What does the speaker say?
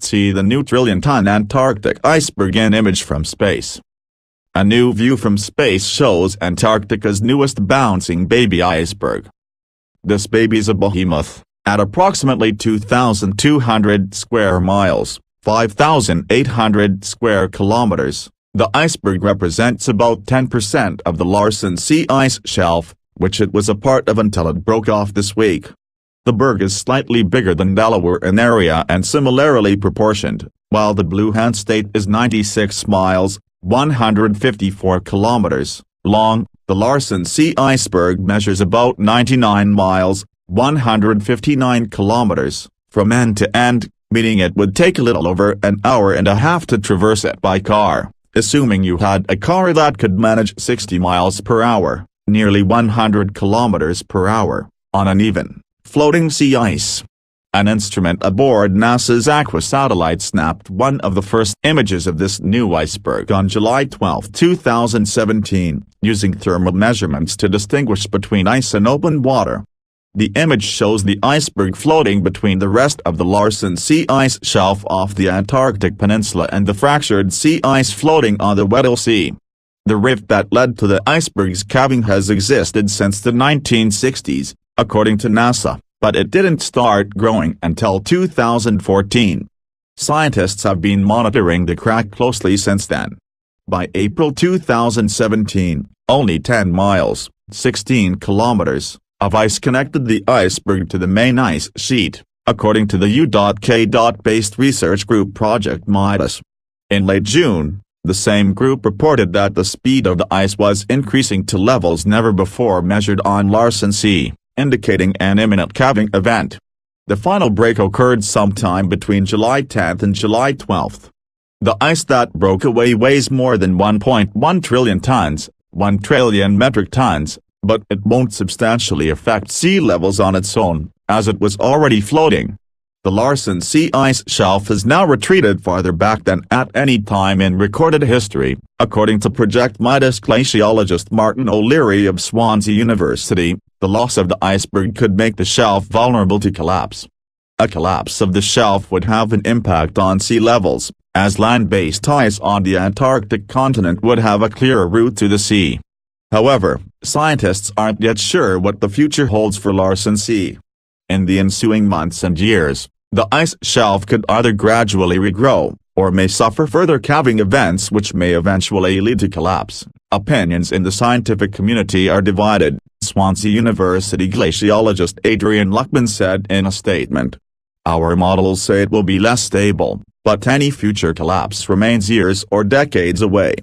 See the new trillion-ton Antarctic iceberg in image from space. A new view from space shows Antarctica's newest bouncing baby iceberg. This baby's a behemoth, at approximately 2,200 square miles, 5,800 square kilometers. The iceberg represents about 10% of the Larsen Sea ice shelf, which it was a part of until it broke off this week. The berg is slightly bigger than Delaware in area and similarly proportioned. While the Blue Hand State is 96 miles, 154 kilometers, long, the Larsen Sea iceberg measures about 99 miles, 159 kilometers, from end to end, meaning it would take a little over an hour and a half to traverse it by car, assuming you had a car that could manage 60 miles per hour, nearly 100 kilometers per hour, on uneven, floating sea ice. An instrument aboard NASA's Aqua satellite snapped one of the first images of this new iceberg on July 12, 2017, using thermal measurements to distinguish between ice and open water. The image shows the iceberg floating between the rest of the Larsen Sea ice shelf off the Antarctic peninsula and the fractured sea ice floating on the Weddell Sea. The rift that led to the iceberg's calving has existed since the 1960s, according to NASA, but it didn't start growing until 2014. Scientists have been monitoring the crack closely since then. By April 2017, only 10 miles, 16 kilometers, of ice connected the iceberg to the main ice sheet, according to the U.K.-based research group Project Midas. In late June, the same group reported that the speed of the ice was increasing to levels never before measured on Larsen Sea, indicating an imminent calving event. The final break occurred sometime between July 10 and July 12. The ice that broke away weighs more than 1.1 trillion tons, 1 trillion metric tons, but it won't substantially affect sea levels on its own, as it was already floating. The Larsen Sea ice shelf has now retreated farther back than at any time in recorded history, according to Project Midas glaciologist Martin O'Leary of Swansea University. The loss of the iceberg could make the shelf vulnerable to collapse. A collapse of the shelf would have an impact on sea levels, as land-based ice on the Antarctic continent would have a clearer route to the sea. However, scientists aren't yet sure what the future holds for Larsen Sea. In the ensuing months and years, the ice shelf could either gradually regrow, or may suffer further calving events which may eventually lead to collapse. Opinions in the scientific community are divided, Swansea University glaciologist Adrian Luckman said in a statement. Our models say it will be less stable, but any future collapse remains years or decades away.